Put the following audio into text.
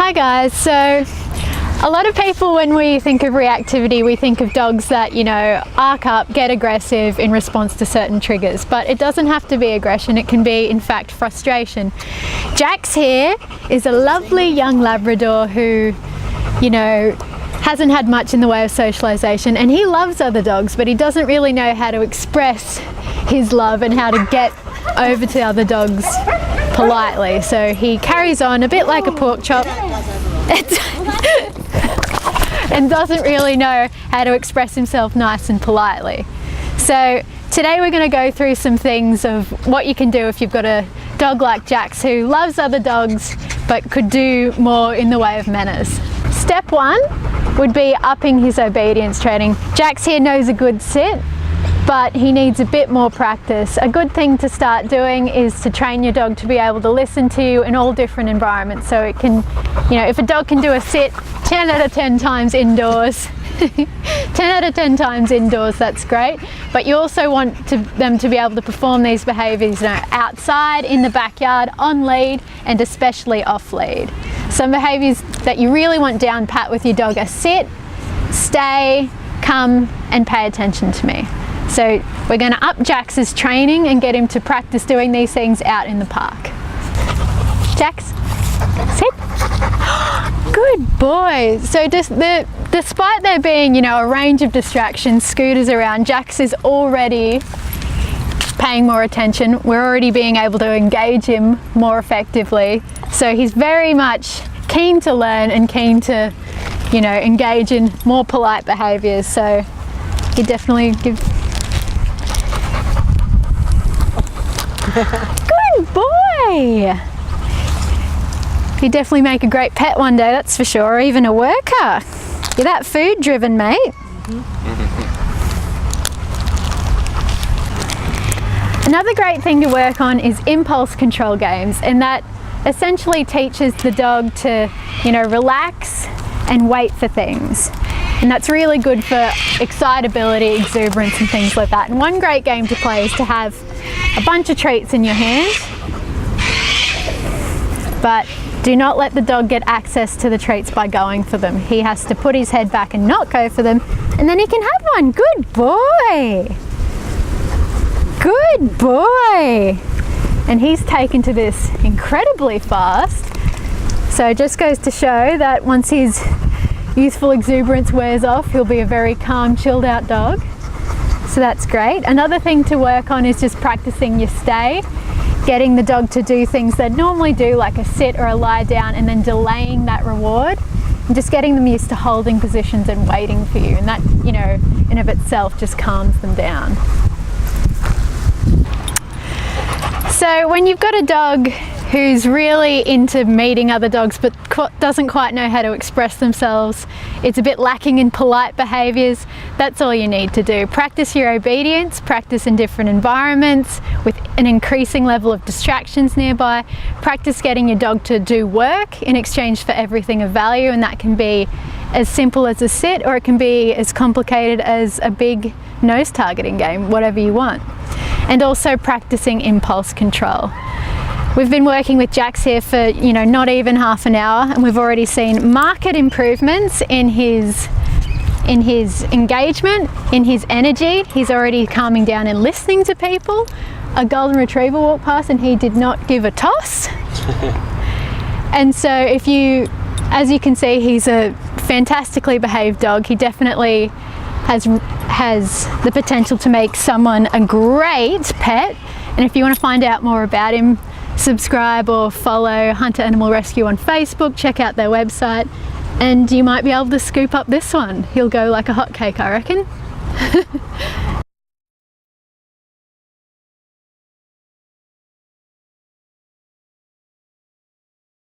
Hi guys, so a lot of people, when we think of reactivity, we think of dogs that, you know, arc up, get aggressive in response to certain triggers, but it doesn't have to be aggression. It can be, in fact, frustration. Jax here is a lovely young Labrador who, you know, hasn't had much in the way of socialization, and he loves other dogs, but he doesn't really know how to express his love and how to get over to other dogs politely. So he carries on a bit like a pork chop and doesn't really know how to express himself nice and politely. So today we're going to go through some things of what you can do if you've got a dog like Jax who loves other dogs but could do more in the way of manners. Step one would be upping his obedience training. Jax here knows a good sit, but he needs a bit more practice. A good thing to start doing is to train your dog to be able to listen to you in all different environments. So it can, you know, if a dog can do a sit 10 out of 10 times indoors, 10 out of 10 times indoors, that's great. But you also want them to be able to perform these behaviours, you know, outside, in the backyard, on lead, and especially off lead. Some behaviours that you really want down pat with your dog are sit, stay, come, and pay attention to me. So we're going to up Jax's training and get him to practice doing these things out in the park. Jax, sit. Good boy. So despite there being, you know, a range of distractions, scooters around, Jax is already paying more attention. We're already being able to engage him more effectively. So he's very much keen to learn and keen to, you know, engage in more polite behaviours. So you definitely give. Good boy! You definitely make a great pet one day, that's for sure, or even a worker. You're that food driven, mate. Another great thing to work on is impulse control games, and that essentially teaches the dog to, you know, relax and wait for things. And that's really good for excitability, exuberance and things like that. And one great game to play is to have a bunch of treats in your hand, but do not let the dog get access to the treats by going for them. He has to put his head back and not go for them, and then he can have one. Good boy! Good boy! And he's taken to this incredibly fast. So it just goes to show that once his youthful exuberance wears off, he'll be a very calm, chilled out dog. So that's great. Another thing to work on is just practicing your stay, getting the dog to do things they'd normally do, like a sit or a lie down, and then delaying that reward, and just getting them used to holding positions and waiting for you. And that, you know, in of itself just calms them down. So when you've got a dog who's really into meeting other dogs but doesn't quite know how to express themselves, it's a bit lacking in polite behaviours, that's all you need to do. Practice your obedience, practice in different environments with an increasing level of distractions nearby. Practice getting your dog to do work in exchange for everything of value, and that can be as simple as a sit, or it can be as complicated as a big nose targeting game, whatever you want. And also practicing impulse control. We've been working with Jax here for, you know, not even half an hour, and we've already seen marked improvements in his engagement, in his energy. He's already calming down and listening to people. A golden retriever walked past and he did not give a toss. And so as you can see, he's a fantastically behaved dog. He definitely has the potential to make someone a great pet. And if you want to find out more about him, subscribe or follow Hunter Animal Rescue on Facebook, check out their website, and you might be able to scoop up this one. He'll go like a hotcake, I reckon.